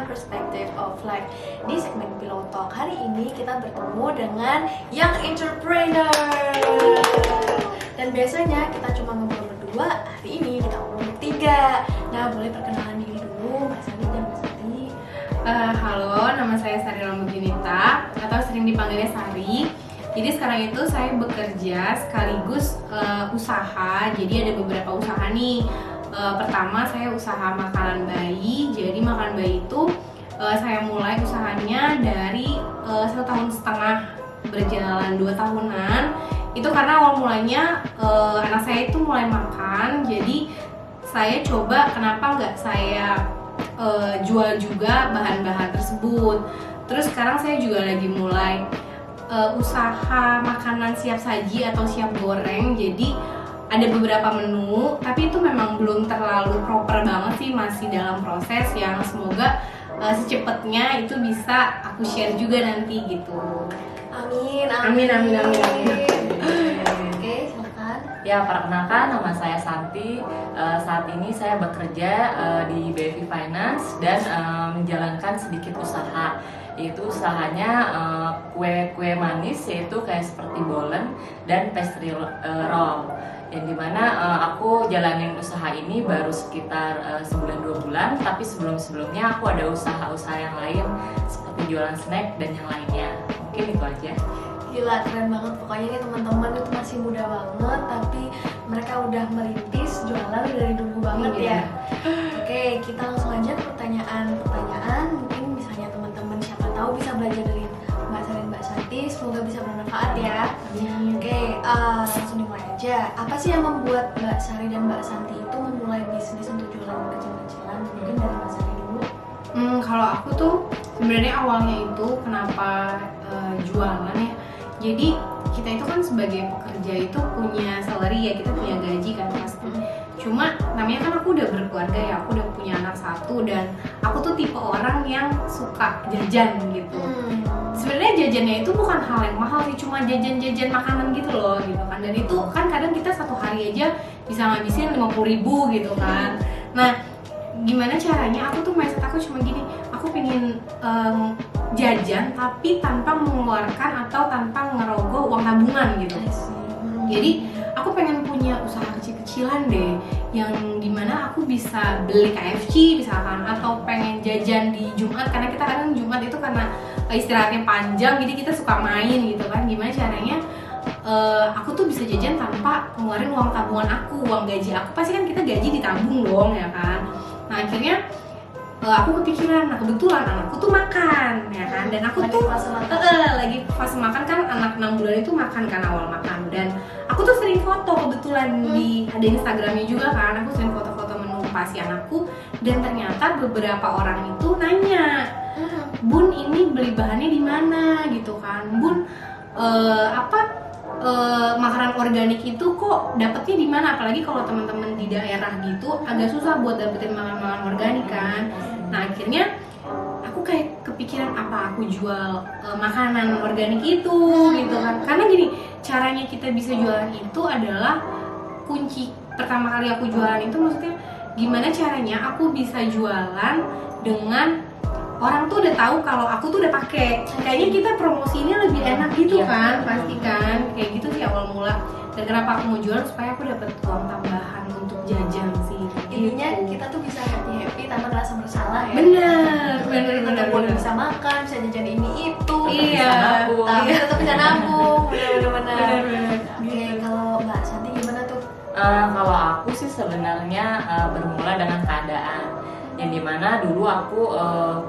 Perspective of Life. Di segmen Pillow Talk hari ini kita bertemu dengan Young Entrepreneur. Dan biasanya kita cuma ngobrol berdua, hari ini kita ngobrol bertiga. Nah, boleh perkenalan diri dulu, Mbak Sari dan Mbak Santi. Halo, nama saya Sari Lamujunita atau sering dipanggilnya Sari. Jadi sekarang itu saya bekerja sekaligus usaha. Jadi ada beberapa usaha nih. Pertama saya usaha makanan bayi. Jadi makanan bayi itu saya mulai usahanya dari 1,5 tahun, berjalan 2 tahunan. Itu karena awal mulanya anak saya itu mulai makan. Jadi saya coba kenapa nggak saya jual juga bahan-bahan tersebut. Terus sekarang saya juga lagi mulai usaha makanan siap saji atau siap goreng. Jadi ada beberapa menu, tapi itu memang belum terlalu proper banget sih, masih dalam proses yang semoga secepatnya itu bisa aku share juga nanti gitu. Amin. Oke, silakan. Ya, perkenalkan nama saya Santi. Saat ini saya bekerja di BFI Finance dan menjalankan sedikit usaha. Yaitu usahanya kue-kue manis, yaitu kayak seperti bolen dan pastry roll. Yang dimana aku jalanin usaha ini baru sekitar sebulan 2 bulan, tapi sebelumnya aku ada usaha-usaha yang lain seperti jualan snack dan yang lainnya. Mungkin itu aja. Gila, keren banget. Pokoknya ini teman-teman itu masih muda banget, tapi mereka udah merintis jualan dari dulu banget ya. Oke, kita langsung aja ke pertanyaan. Mungkin misalnya teman-teman siapa tahu bisa belajar dari Mbak Sari dan Mbak Santi. Semoga bisa bermanfaat ya. Oke, langsung dimulai aja. Apa sih yang membuat Mbak Sari dan Mbak Santi itu memulai bisnis untuk jualan kecil-kecilan? Mungkin dari Mbak Sari dulu. Kalau aku tuh sebenarnya awalnya itu kenapa jualan ya. Jadi kita itu kan sebagai pekerja itu punya salary ya, kita punya gaji kan pasti. Cuma namanya kan aku udah berkeluarga ya, aku udah punya anak 1 dan aku tuh tipe orang yang suka jajan gitu. Sebenarnya jajannya itu bukan hal yang mahal sih, cuma jajan-jajan makanan gitu loh gitu kan. Dan itu kan kadang kita satu hari aja bisa ngabisin 50.000 gitu kan. Nah, gimana caranya? Aku tuh mindset aku cuma gini, aku pengen jajan tapi tanpa mengeluarkan atau tanpa ngerogoh uang tabungan gitu. Jadi aku pengen punya usaha kecil-kecilan deh, yang dimana aku bisa beli KFC misalkan, atau pengen jajan di Jumat, karena kita kadang Jumat itu karena istirahatnya panjang, jadi kita suka main gitu kan. Gimana caranya aku tuh bisa jajan tanpa ngeluarin uang tabungan aku, uang gaji aku, pasti kan kita gaji ditabung dong ya kan. Nah akhirnya aku kepikiran, nah kebetulan anakku tuh makan ya kan, dan aku tuh lagi fase makan kan, anak 6 bulan itu makan kan, awal makan. Dan aku tuh sering foto kebetulan di ada Instagramnya juga kan, aku sering foto-foto menu pasti anakku. Dan ternyata beberapa orang itu nanya, Bun ini beli bahannya di mana gitu kan, Bun makanan organik itu kok dapetnya di mana? Apalagi kalau teman-teman di daerah gitu agak susah buat dapetin makanan organik kan. Nah akhirnya aku kayak kepikiran, apa aku jual makanan organik itu gitu kan. Karena gini, caranya kita bisa jualan itu adalah kunci pertama kali aku jualan itu, maksudnya gimana caranya aku bisa jualan dengan orang tuh udah tahu kalau aku tuh udah pakai. Kayaknya kita promosinya lebih enak gitu kan, pasti kan. Kayak gitu sih awal mula. Dan kenapa aku mau jual, supaya aku dapat uang tambahan untuk jajan sih. Intinya kita tuh bisa happy tanpa merasa bersalah ya. Bener. Bisa makan, bisa jajan ini itu. Iya. Tapi tetap bisa nabung. Bener. Oke, Gitu. kalau Mbak Santi gimana tuh? Kalau aku sih sebenarnya bermula dengan keadaan yang dimana dulu aku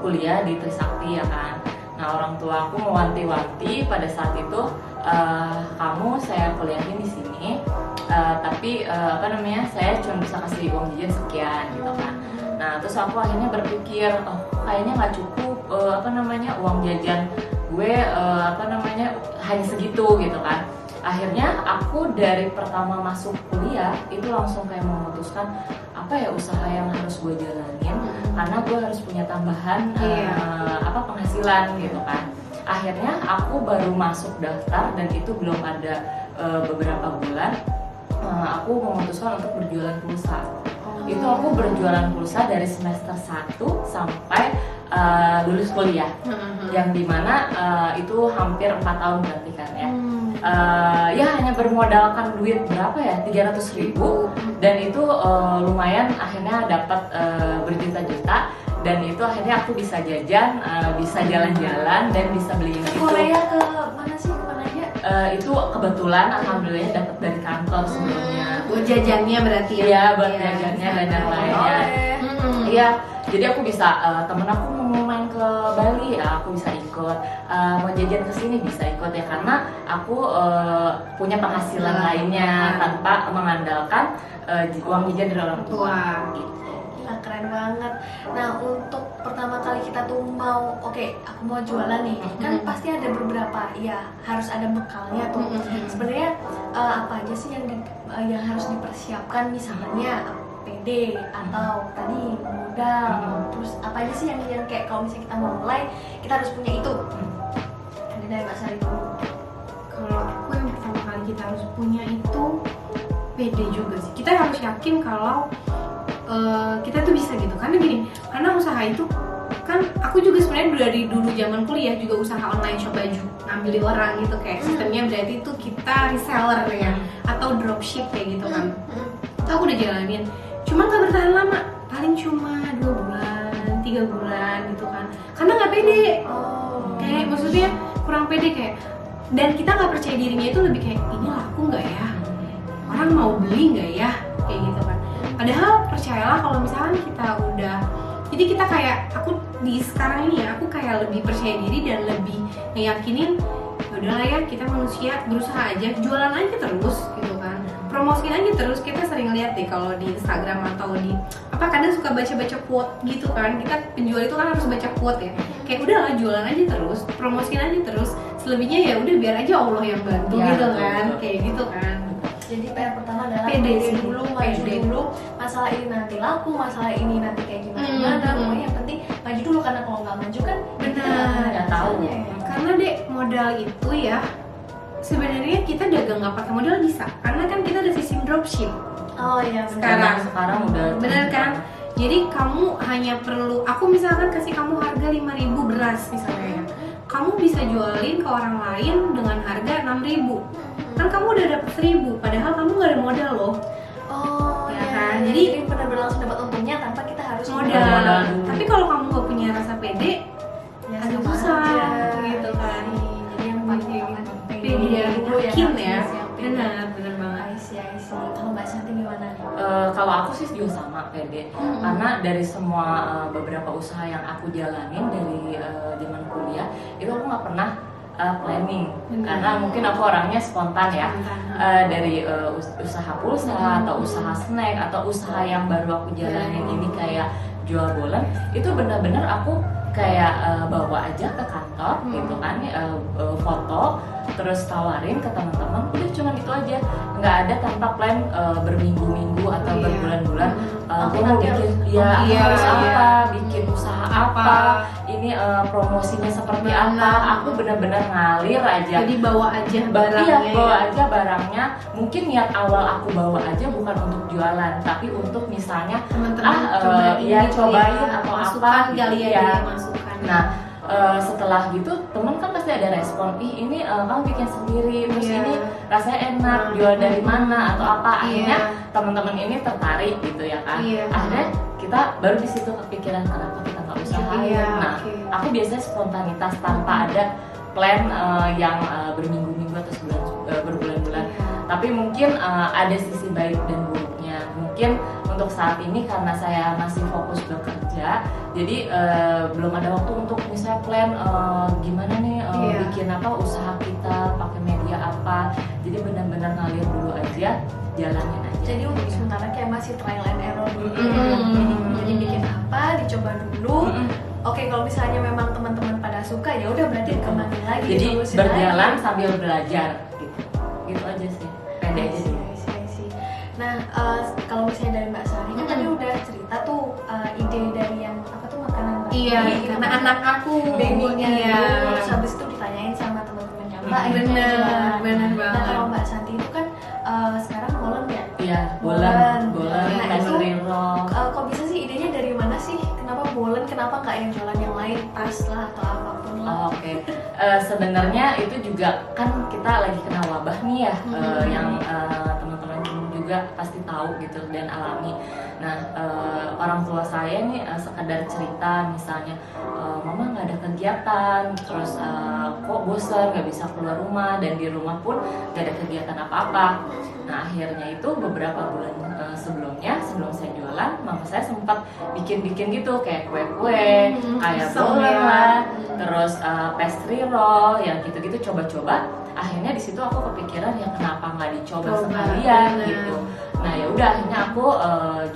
kuliah di Trisakti ya kan. Nah orang tua aku mewanti-wanti pada saat itu, kamu saya kuliahin di sini tapi apa namanya, saya cuma bisa kasih uang jajan sekian gitu kan. Nah terus aku akhirnya berpikir, oh kayaknya nggak cukup apa namanya uang jajan gue apa namanya hanya segitu gitu kan. Akhirnya aku dari pertama masuk kuliah itu langsung kayak memutuskan apa ya usaha yang harus gue jalanin, karena gue harus punya tambahan apa penghasilan gitu kan. Akhirnya aku baru masuk daftar dan itu belum ada beberapa bulan, aku memutuskan untuk berjualan pulsa. Itu aku berjualan pulsa dari semester 1 sampai lulus kuliah, yang dimana itu hampir 4 tahun berarti kan ya. Ya hanya bermodalkan duit berapa ya, 300.000, dan itu lumayan akhirnya dapat berjuta-juta, dan itu akhirnya aku bisa jajan, bisa jalan-jalan dan bisa beli itu. Korea ke mana sih, kemana aja? Itu kebetulan alhamdulillahnya dapat dari kantor sebelumnya. Buat jajannya berarti ya? Iya, buat jajannya dan yang lainnya. Iya, jadi aku bisa, temen aku mau main ke Bali ya aku bisa ikut, mau jajan ke sini bisa ikut ya, karena aku punya penghasilan lainnya tanpa mengandalkan uang jajan dari orang tua. Gitu. Gila, keren banget. Nah untuk pertama kali kita tuh mau, oke, aku mau jualan nih, kan pasti ada beberapa, ya harus ada bekalnya tuh. Sebenarnya apa aja sih yang harus dipersiapkan, misalnya PD atau tadi modal, terus apa aja sih yang kayak kalau misalnya kita mau mulai kita harus punya itu. Ini dari Mbak Sari dulu. Kalau aku yang pertama kali kita harus punya itu PD juga sih. Kita harus yakin kalau kita tuh bisa gitu. Karena gini, karena usaha itu kan aku juga sebenarnya dari dulu zaman kuliah juga usaha online shop baju, ngambil di orang gitu, kayak sistemnya berarti itu kita reseller ya atau dropship kayak gitu kan. Itu aku udah jalanin. Cuma nggak bertahan lama, paling cuma 2 bulan, 3 bulan gitu kan. Karena nggak pede, kayak maksudnya kurang pede kayak. Dan kita nggak percaya dirinya itu lebih kayak ini laku nggak ya, orang mau beli nggak ya, kayak gitu kan. Padahal percayalah kalau misalkan kita udah, jadi kita kayak aku di sekarang ini ya, aku kayak lebih percaya diri dan lebih ngeyakinin udahlah ya, kita manusia berusaha aja, jualan aja terus gitu kan, promosiin aja terus. Kita sering lihat deh kalau di Instagram atau di apa, kadang suka baca-baca quote gitu kan, kita penjual itu kan harus baca quote ya, kayak udahlah jualan aja terus, promosiin aja terus, selebihnya ya udah biar aja Allah yang bantu Ya, gitu betul, kan, betul. kayak gitu kan. Jadi PR pertama adalah Pede pede sih, dulu, maju pede. dulu. Masalah ini nanti laku, masalah ini nanti kayak gimana, pokoknya yang penting maju dulu, karena kalau nggak maju kan kita nggak tahu. hasilnya ya. Karena dek modal itu ya sebenarnya kita dagang nggak pakai modal bisa, karena kan kita ada sistem dropship Oh iya, Sekarang udah bener kan. Jadi kamu hanya perlu, aku misalkan kasih kamu harga 5.000 beras misalnya ya, kamu bisa jualin ke orang lain dengan harga 6.000, kan kamu udah dapet 1.000, padahal kamu nggak ada modal loh. Oh Ya iya, kan? jadi benar-benar langsung dapat untungnya tanpa kita harus Modal. Modal. Tapi kalau kamu nggak punya rasa pede, Ya, agak sama susah aja. gitu kan. Jadi yang paling utama Pede dan dulu yakin harus ya. disiapin. Benar banget. I see. Kalau Mbak Santi gimana? Kalau aku sih juga sama pede, karena dari semua beberapa usaha yang aku jalanin dari zaman kuliah itu aku nggak pernah planning, karena mungkin aku orangnya spontan ya. Dari usaha pulsa atau usaha snack atau usaha yang baru aku jalanin ini kayak jual bolen, itu benar-benar aku kayak bawa aja ke kantor gitu kan, foto terus tawarin ke teman-teman, udah cuman itu aja, nggak ada tanpa plan berminggu-minggu atau berbulan-bulan. Aku mau bikin aku harus apa, bikin usaha apa, ini promosinya seperti apa, aku benar-benar ngalir aja. Jadi bawa aja barangnya. Iya, bawa aja barangnya. Mungkin niat awal aku bawa aja bukan untuk jualan, tapi untuk misalnya teman-teman cobain atau masukan apa kali gitu ya, ya. masukan. Nah, setelah gitu temen kan pasti ada respon, ih ini kamu bikin sendiri, terus ini rasanya enak, jual dari mana atau apa. Akhirnya teman-teman ini tertarik gitu ya kan. Akhirnya kita baru di situ kepikiran kenapa kita nggak usahain. Nah, aku biasanya spontanitas tanpa ada plan yang berminggu-minggu atau berbulan-bulan. Tapi mungkin ada sisi baik dan buruknya. Mungkin untuk saat ini karena saya masih fokus bekerja, jadi belum ada waktu untuk misalnya plan gimana nih bikin apa usaha kita, pakai media apa. Jadi benar-benar ngalir dulu aja. jalanin aja. Jadi untuk sementara kayak masih trial and error dulu. Jadi Mm-mm. bikin apa, dicoba dulu. Mm-mm. Oke, kalau misalnya memang teman-teman pada suka ya udah berarti dikembangin lagi. Jadi terusin berjalan lagi. sambil belajar gitu aja sih, pede aja dulu. I see. Nah, kalau misalnya dari Mbak Sari kan tadi udah cerita tuh ide dari yang apa tuh makanan bayi, Iya, karena anak aku babynya iya. dulu, terus habis itu ditanyain sama teman-temannya Mbak. akhirnya Bener, jualan. bener Nah, banget. kalau Mbak Santi itu kan sekarang bolen ya. Iya, Bolen. bolen, Nah, pastry itu, roll. Kok bisa sih idenya dari mana sih? Kenapa bolen? Kenapa nggak yang jualan yang lain, tas lah atau apapun lah? Oh, oke. Sebenarnya itu juga kan kita lagi kena wabah nih ya, yang teman-teman juga pasti tahu gitu dan alami. Nah, orang tua saya nih sekadar cerita misalnya, mama nggak ada kegiatan, terus kok bosan nggak bisa keluar rumah dan di rumah pun nggak ada kegiatan apa-apa. Nah, akhirnya itu beberapa bulan sebelum saya jualan, mama saya sempat bikin gitu kayak kue-kue, kayak bolen lah, terus pastry roll, yang gitu-gitu coba-coba. Akhirnya di situ aku kepikiran ya kenapa nggak dicoba sekalian gitu. Nah ya udah akhirnya aku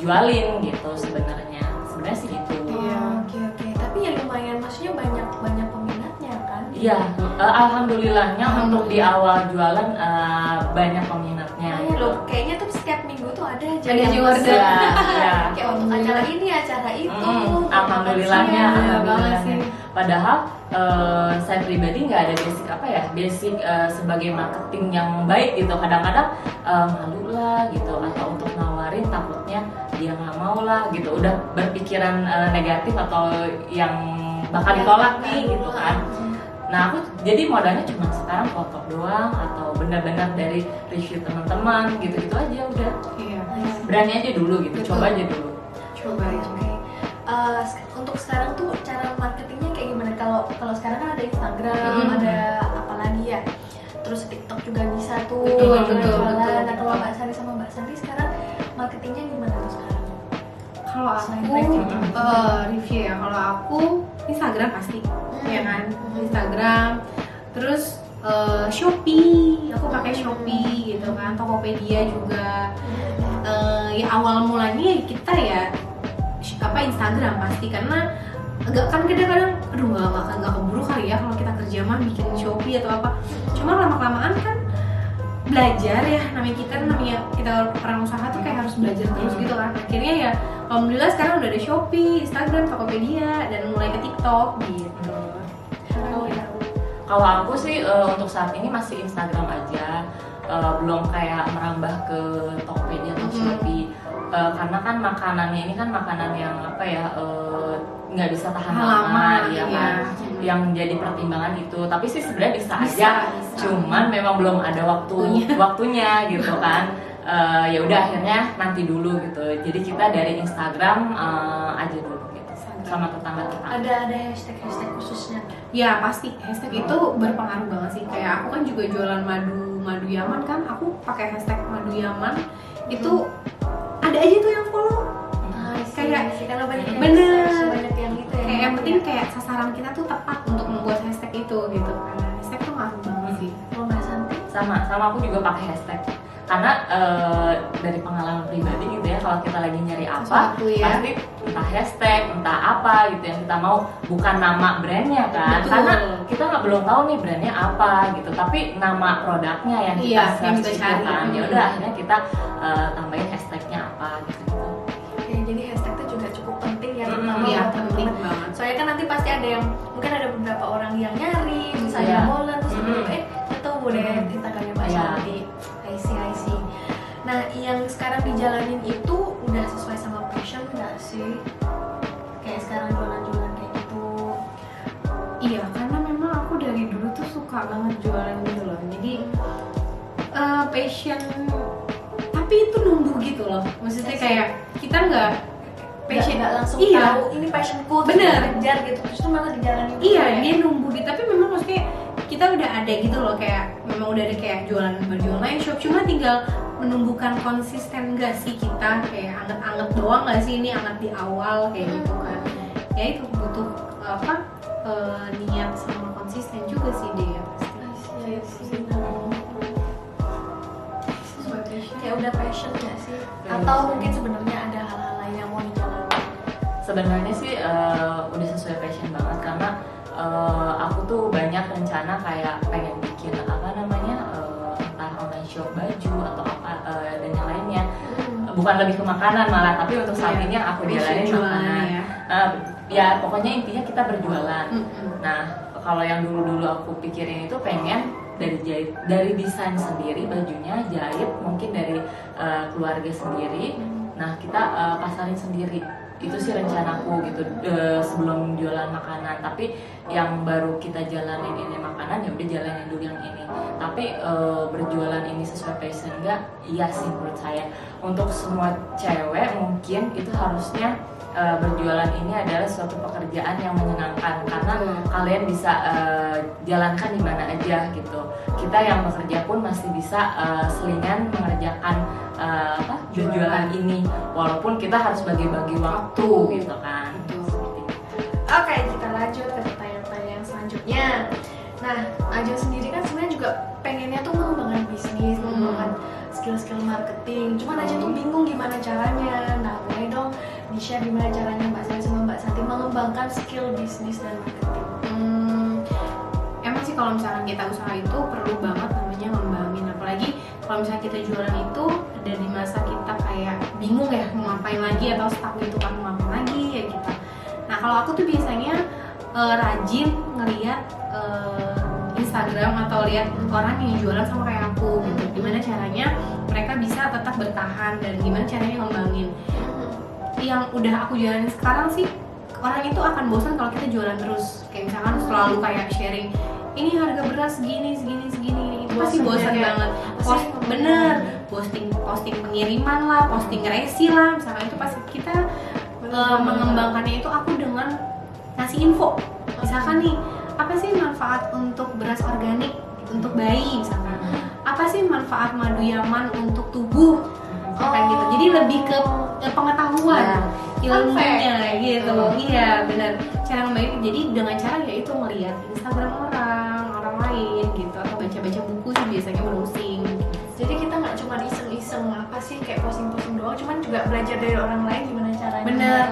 jualin gitu sebenarnya sih gitu. Iya. Oke. Tapi ya lumayan, maksudnya banyak peminatnya kan? Iya, alhamdulillahnya untuk di awal jualan banyak peminatnya. Iya loh, kayaknya tuh setiap minggu tuh ada aja Ada yang juara. pesen. Iya. Kayak untuk acara ini, acara itu. Alhamdulillahnya, Iya, banget sih. Padahal saya pribadi nggak ada basic sebagai marketing yang baik gitu. Kadang-kadang malu lah gitu, atau untuk nawarin takutnya dia nggak mau lah gitu. Udah berpikiran negatif atau yang bakal ditolak nih gitu kan. Nah aku jadi modalnya cuma sekarang foto doang atau benar-benar dari review teman-teman gitu-gitu aja udah. Iya. Berani aja dulu gitu, Betul. coba aja dulu. Coba ya. Oke. Untuk sekarang tuh cara marketingnya kayak gimana? Kalau sekarang kan ada Instagram, ada apa lagi ya? Terus TikTok juga bisa tuh. Betul, jualan. betul. Nah kalau Mbak Sari sama Mbak Santi sekarang marketingnya gimana tuh sekarang? Kalau Selain aku review. review ya, kalau aku Instagram pasti, ya kan, Instagram, terus Shopee, aku pakai Shopee gitu kan, Tokopedia juga. Ya awal mulanya kita ya Instagram pasti, karena agak kan kadang-kadang aduh nggak keburu kali ya kalau kita kerja mah bikin Shopee atau apa. Cuma lama-kelamaan kan belajar ya, namanya kita orang usaha tuh kayak harus belajar terus gitu kan. Akhirnya ya alhamdulillah sekarang udah ada Shopee, Instagram, Tokopedia, dan mulai ke TikTok gitu. Kalau aku sih untuk saat ini masih Instagram aja, belum kayak merambah ke Tokopedia atau Shopee. Karena kan makanannya ini kan makanan yang apa ya, nggak bisa tahan lama, ya kan. Yang jadi pertimbangan itu. Tapi sih sebenarnya bisa aja, cuman memang belum ada waktunya gitu kan. Ya udah akhirnya nanti dulu gitu. Jadi kita dari Instagram aja dulu gitu, sama tetangga-tetangga. Ada hashtag khususnya? Ya pasti hashtag itu berpengaruh banget sih. Kayak aku kan juga jualan madu Yaman kan, aku pakai hashtag madu Yaman itu ada aja tuh yang follow. Kayak karena banyak yang bener. banyak yang itu ya. Kayak yang penting kayak sasaran kita tuh tepat untuk membuat hashtag itu gitu. Karena hashtag tuh ngaruh banget sih. Kalau Mbak Santi? sama aku juga pakai hashtag karena dari pengalaman pribadi gitu ya, kalau kita lagi nyari apa Sesuatu ya. pasti entah hashtag entah apa gitu yang kita mau, bukan nama brandnya kan. Betul. Karena kita belum tahu nih brandnya apa gitu, tapi nama produknya yang kita Iya, yang kita search cari. itu kan. Ya udah akhirnya kita tambahin hashtagnya apa gitu. Oke, jadi hashtag itu juga cukup penting ya, terutama Iya, buat penting teman-teman. banget. Soalnya kan nanti pasti ada yang mungkin ada beberapa orang yang nyari, misalnya Iya. bolen terus ketemu deh Instagramnya Mbak Iya. Santi. I see. Nah, yang sekarang dijalanin itu udah sesuai sama passion nggak sih? Kayak sekarang jualan-jualan kayak gitu. Iya, karena memang aku dari dulu tuh suka banget jualan gitu loh. Jadi passion, tapi itu numbuh gitu loh. Maksudnya kayak kita nggak passion Nggak langsung iya. tahu ini passionku terus Bener. kejar gitu, terus itu malah dijalanin gitu Iya, ya. dia numbuh gitu. Tapi memang maksudnya kita udah ada gitu loh, kayak memang udah ada kayak jualan baju online shop. Cuma tinggal menumbuhkan konsisten gak sih kita, kayak anget-anget doang gak sih, ini anget di awal kayak gitu kan. Ya itu butuh niat sama konsisten juga sih dia pasti. Iya sih. Sesuai passion. Kayak kayak udah passion nggak sih? Passion. Atau mungkin sebenarnya ada hal-hal lain yang mau dijalani? Sebenarnya sih udah sesuai passion banget karena aku tuh banyak rencana kayak pengen bikin apa namanya entah online shop baju atau apa dan yang lainnya. Bukan lebih ke makanan malah, tapi untuk saat ini yang aku jalanin makanan. Ya pokoknya intinya kita berjualan. Nah kalau yang dulu aku pikirin itu pengen dari desain sendiri bajunya, jahit mungkin dari keluarga sendiri. Nah kita pasarin sendiri. Itu sih rencanaku gitu sebelum jualan makanan. Tapi yang baru kita jalanin ini makanan, ya udah jalanin dulu yang ini. Tapi berjualan ini sesuai passion enggak? Iya sih menurut saya. Untuk semua cewek mungkin itu harusnya berjualan ini adalah suatu pekerjaan yang menyenangkan karena kalian bisa jalankan di mana aja gitu. Kita yang bekerja pun masih bisa selingan mengerjakan berjualan ini, walaupun kita harus bagi-bagi waktu gitu kan. Oke, kita lanjut ke pertanyaan-pertanyaan selanjutnya. Nah, Ajeng sendiri kan sebenarnya juga pengennya tuh mengembangkan bisnis, mengembangkan skill-skill marketing. Cuman Ajeng tuh bingung gimana caranya. Nah, boleh dong di-share gimana caranya Mbak Sari sama Mbak Santi mengembangkan skill bisnis dan marketing. Emang sih kalau misalkan kita usaha itu perlu banget namanya ngembangin, apalagi kalau misalnya kita jualan itu ada di masa kita kayak bingung ya mau ngapain lagi atau stuck gitu kan, mau ngapain lagi ya kita. Nah kalau aku tuh biasanya rajin ngeliat Instagram atau lihat orang yang jualan sama kayak aku gitu, gimana caranya mereka bisa tetap bertahan dan gimana caranya ngembangin. Yang udah aku jalanin sekarang sih, orang itu akan bosan kalau kita jualan terus. Kayak misalkan selalu kayak sharing, ini harga beras segini, itu pasti bosan banget. Bener, posting pengiriman lah, posting resi lah, misalkan itu pasti kita mengembangkannya itu aku dengan ngasih info. Misalkan nih, apa sih manfaat untuk beras organik untuk bayi misalkan? Apa sih manfaat madu yaman untuk tubuh? Kayak gitu. Jadi lebih ke pengetahuan, ilmunya gitu. Iya, benar. Cara membaik jadi dengan cara yaitu melihat Instagram orang lain gitu, atau baca-baca buku sih biasanya browsing. Jadi kita nggak cuma iseng-iseng apa sih kayak posting-posting doang, cuman juga belajar dari orang lain gimana caranya. Bener,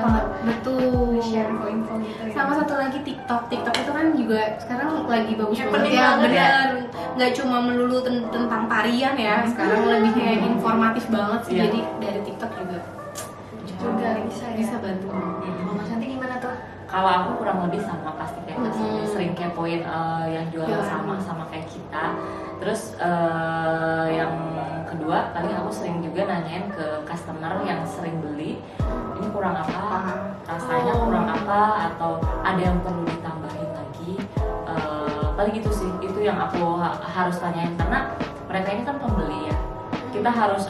betul. Share info-info gitu ya. Sama satu lagi TikTok itu kan juga sekarang lagi bagus Yang banget penting ya, banget ya. bener. Nggak cuma melulu tentang tarian ya, sekarang lebih kayak informatif banget sih. Iya. Jadi dari TikTok juga bisa bantu. Kalau Mas Santi gimana tuh? Kalau aku kurang lebih sama pasti kayak Mas Santi, sering kepoin yang jualan sama kayak kita. Terus yang kedua kali aku sering juga nanyain ke customer yang sering beli, ini kurang apa, rasanya kurang apa, atau ada yang perlu ditambahin lagi. Paling gitu sih, itu yang aku harus tanyain karena mereka ini kan pembeli ya. Kita harus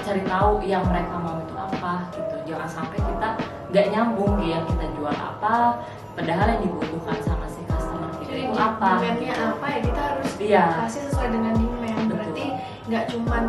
cari tahu yang mereka mau itu apa gitu. Jangan sampai kita nggak nyambung yang kita jual apa, padahal yang dibutuhkan sama si customer kita Jadi itu apa. demand-nya apa ya kita harus Iya. kasih sesuai dengan demand. Betul. Berarti nggak cuman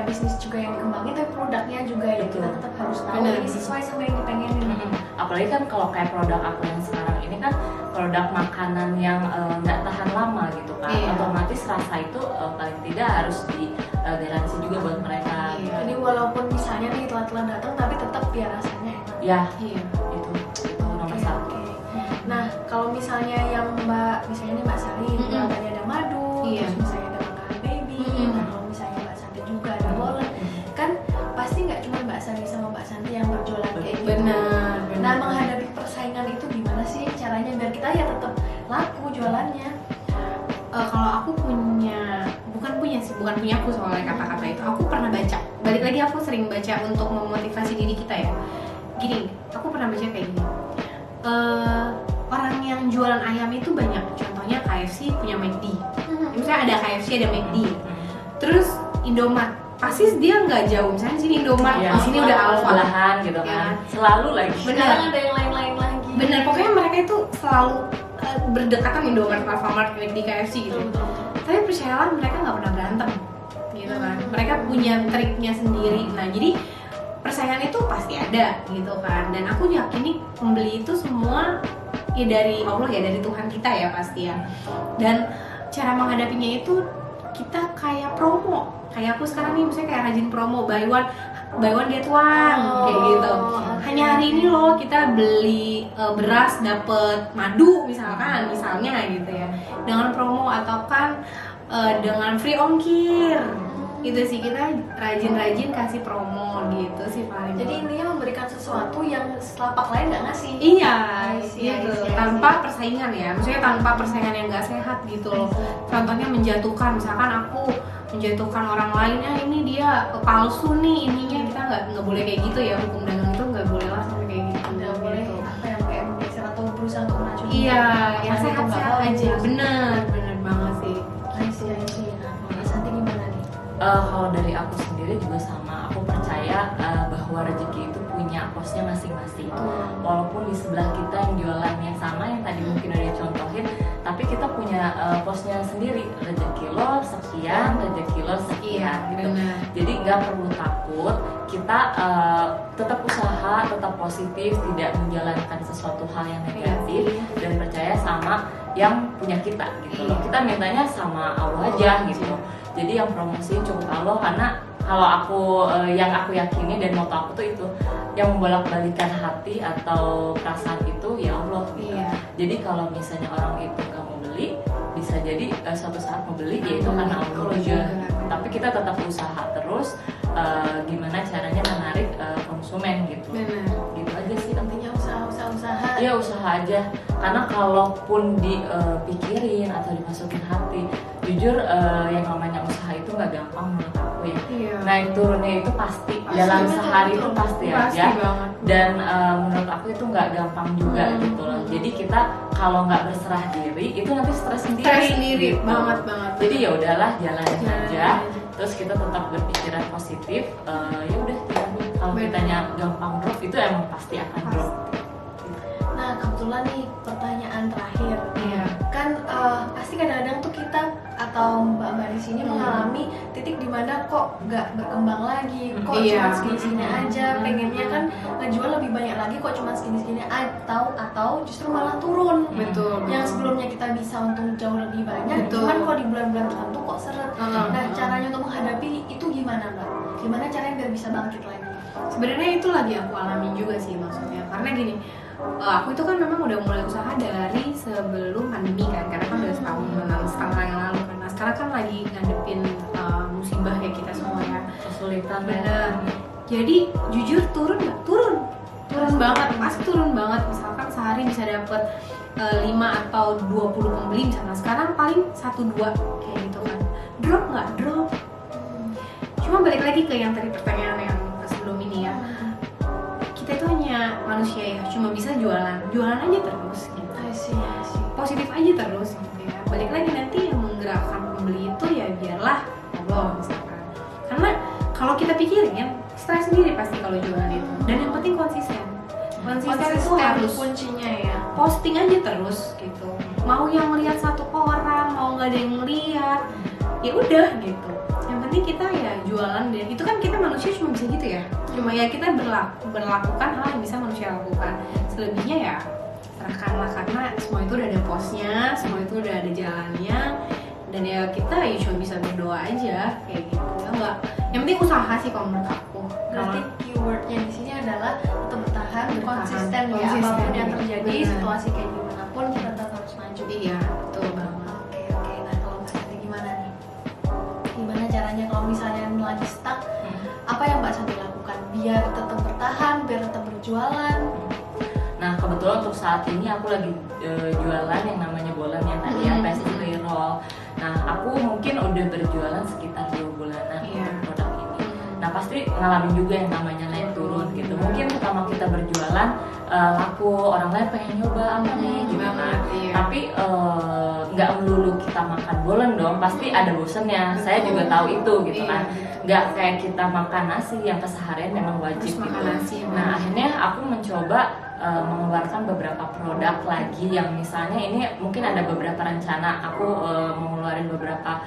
bisnis juga yang dikembangin, tapi produknya juga ya kita tetap harus tahu ini sesuai sama yang dipengenin. Apalagi kan kalau kayak produk aku yang sekarang ini kan produk makanan yang nggak tahan lama gitu kan. Otomatis rasa itu paling tidak harus digaransi juga buat mereka. Jadi walaupun misalnya nih telat-telat datang, tapi tetap ya rasanya enak. Ya, Iya. itu nomor satu. Nah, kalau misalnya yang misalnya nih Mbak Sari, tadi ada madu, terus misalnya ada makanan baby, nah kalau misalnya Mbak Santi juga ada bolen, kan pasti nggak cuma Mbak Sari sama Mbak Santi yang berjualan kayak gitu. Benar. Nah, menghadapi persaingan itu gimana sih caranya biar kita ya tetap laku jualannya? Kalau aku bukan punya aku soalnya kata-kata itu. Aku pernah baca. Balik lagi aku sering baca untuk memotivasi diri kita ya. Gini, aku pernah baca kayak gini. Orang yang jualan ayam itu banyak. Contohnya KFC punya McD. Misalnya ada KFC ada McD. Terus Indomaret pasti dia nggak jauh. Misalnya di sini Indomaret, di sini udah Alfa. Belahan gitu kan. Selalu lagi. Sekarang ada yang lain-lain lagi. Bener, pokoknya mereka itu selalu berdekatan Indomaret, Alfamart, McD, KFC gitu. Betul. Tapi percayalah mereka nggak pernah berantem gitu kan. Mereka punya triknya sendiri. Nah jadi persaingan itu pasti ada gitu kan. Dan aku yakini pembeli itu semua ya dari Allah ya, dari Tuhan kita ya pasti ya. Dan cara menghadapinya itu kita kayak promo kayak aku sekarang nih misalnya kayak rajin promo buy one get one kayak gitu. Hanya hari ini loh kita beli beras dapet madu misalnya gitu ya, dengan promo atau kan dengan free ongkir. Itu sih, kita rajin-rajin kasih promo gitu sih paling. Jadi intinya memberikan sesuatu yang selapak lain nggak ngasih. Iya, I gitu. see. Tanpa persaingan ya, maksudnya tanpa persaingan yang nggak sehat gitu loh. Contohnya menjatuhkan, misalkan aku menjatuhkan orang lainnya, ini dia palsu nih ininya, kita nggak boleh kayak gitu ya. Hukum dagang itu nggak boleh lah sampai kayak gitu. Nggak boleh apa yang kayak menggeser atau berusaha untuk meracuni. Iya, yang Itu nggak sehat-sehat bagus. aja. Bener banget sih. I see. Nah, Mbak Santi gimana nih? Kalau dari aku sendiri juga sama, aku percaya bahwa rezeki itu punya posnya masing-masing. Walaupun di sebelah kita yang jualan yang sama, yang tadi mungkin udah dicontohin, tapi kita punya posnya sendiri. Rezeki lo sekian, rezeki lo sekian gitu. Bener. Jadi nggak perlu takut, kita tetap usaha, tetap positif, tidak menjalankan sesuatu hal yang negatif, dan percaya sama yang punya kita gitu loh. Kita mintanya sama Allah aja gitu. Jadi yang promosi cukup Allah, karena kalau aku yang aku yakini dan moto aku tuh itu, yang membolak-balikan hati atau perasaan itu ya Allah gitu. Iya. Jadi kalau misalnya orang itu nggak mau beli, bisa jadi suatu saat mau beli, ya itu karena Allah juga. Tapi kita tetap usaha terus, gimana caranya menarik konsumen gitu. Bener. Gitu aja sih Intinya intinya. usaha. Iya, usaha aja. Karena kalaupun dipikirin atau dimasukin hati, jujur yang namanya usaha itu nggak gampang menurut aku ya. Iya. Naik turunnya itu pasti dalam betul, sehari betul. itu pasti Pasti aja. banget. Dan menurut aku itu nggak gampang juga gitu loh. Jadi kita kalau nggak berserah diri itu nanti stres sendiri. Stres sendiri gitu. banget. Jadi ya udahlah, jalanin Jalanin aja. aja. Terus kita tetap berpikiran positif. Ya udah, jalanin. Kalau Bener. kitanya gampang drop, itu emang pasti akan drop. Nah, kebetulan nih pertanyaan terakhir. Iya. Kan pasti kadang-kadang tuh kita atau mbak-mbak di sini mengalami titik dimana kok nggak berkembang lagi, kok Iya. cuma segini-segini aja, pengennya kan ngejual lebih banyak lagi, kok cuma segini-segini atau justru malah turun. Betul. Yang sebelumnya kita bisa untung jauh lebih banyak, Betul. cuman kok di bulan-bulan tertentu kok seret. Nah, caranya untuk menghadapi itu gimana, Mbak? Gimana caranya biar bisa bangkit lagi? Sebenarnya itu lagi aku alami juga sih, maksudnya karena gini, aku itu kan memang udah mulai usaha dari sebelum pandemi kan, karena kan udah setahun yang lalu kan. Nah sekarang kan lagi ngadepin musibah kayak kita semua ya. Kesulitan. Bener. Jadi jujur turun nggak? Turun banget, pasti turun banget. Misalkan sehari bisa dapet 5 atau 20 pembeli misalnya, sekarang paling 1-2 kayak gitu kan. Drop nggak? Drop. Cuma balik lagi ke yang tadi pertanyaan yang sebelum ini ya, kita itu hanya manusia ya, cuma bisa jualan aja terus gitu. I see. Positif aja terus gitu ya. Balik lagi nanti yang menggerakkan pembeli itu ya biarlah Allah misalkan. Karena kalau kita pikirin, stres sendiri pasti kalau jualan itu. Dan yang penting konsisten itu harus kuncinya ya. posting aja terus gitu. Mau yang melihat satu orang, mau nggak ada yang melihat, ya udah gitu. Yang penting kita ya jualan, dan itu kan kita manusia cuma bisa gitu ya. Cuma ya kita berlakukan hal yang bisa manusia lakukan. Selebihnya ya serahkanlah, karena semua itu udah ada posnya, semua itu udah ada jalannya, dan ya kita ya cuma bisa berdoa aja kayak gitu. Enggak, yang penting usaha sih kalau menurut aku. Berarti keywordnya di sini adalah tetap bertahan, konsisten ya, konsisten. apapun yang terjadi, Benar. situasi kayak gimana pun kita tetap harus maju. Iya, betul banget. Oke. Nah, kalau Mbak Santi gimana nih? Gimana caranya kalau misalnya lagi stuck, apa yang Mbak Santi lakukan biar tetap bertahan, biar tetap berjualan? Nah, kebetulan untuk saat ini aku lagi jualan yang namanya bolan yang tadi ya, pastry roll. Nah, aku mungkin udah berjualan sekitar 2 bulanan Iya. untuk produk ini. Nah, pasti ngalamin juga yang namanya naik turun gitu. Mungkin pertama kita berjualan laku, orang lain pengen nyoba apa nih gitu kan. Iya. Tapi nggak melulu kita makan bolan dong, pasti ada bosennya. Saya juga tahu itu gitu kan. Nggak kayak kita makan nasi yang keseharian memang wajib Terus makan gitu. nasi, Nah, akhirnya aku mencoba mencoba mengeluarkan beberapa produk lagi yang misalnya ini mungkin ada beberapa rencana aku mau ngeluarin beberapa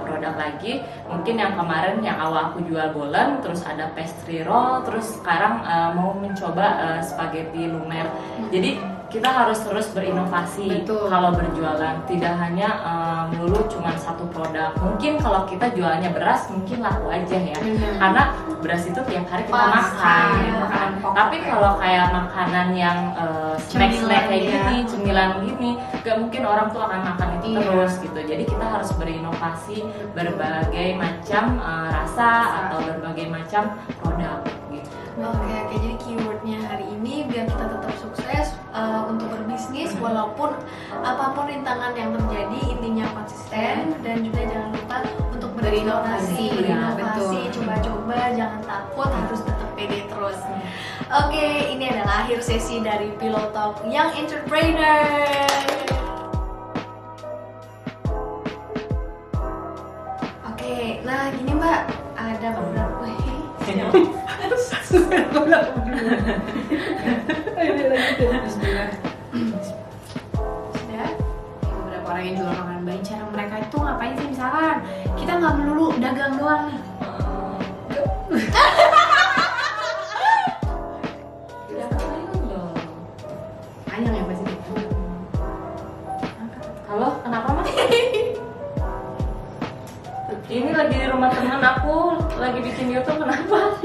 produk lagi. Mungkin yang kemarin yang awal aku jual bolen, terus ada pastry roll, terus sekarang mau mencoba spaghetti lumer. Jadi kita harus terus berinovasi. Betul. Kalau berjualan, tidak hanya melulu cuma satu produk. Mungkin kalau kita jualnya beras mungkin laku aja ya, Benar. karena beras itu tiap hari kita Pasti, makan. ya, makanan pokok Tapi ya. kalau kayak makanan yang snack-snack kayak Cemilan, gini, ya. cemilan gini, gak mungkin orang tuh akan makan itu Iya. terus gitu. Jadi kita harus berinovasi berbagai macam rasa atau berbagai macam produk gitu. Oke, jadi keywordnya hari ini biar kita tetap sukses untuk berbisnis walaupun apapun rintangan yang terjadi, intinya konsisten dan juga jangan lupa untuk Berinovasi, berinovasi, ya, betul. coba-coba, jangan takut, harus tetap pede terus. Oke, ini adalah akhir sesi dari Pillow Talk Young Entrepreneur. Oke, nah gini Mbak, ada beberapa Bismillah. sudah. Beberapa orang yang jual makanan bayi, cara mereka itu ngapain sih? Misalkan kita nggak melulu dagang doang nih. Panjang ya pasti. Halo, kenapa Mas? Ini lagi di rumah teman aku, lagi bikin YouTube, kenapa?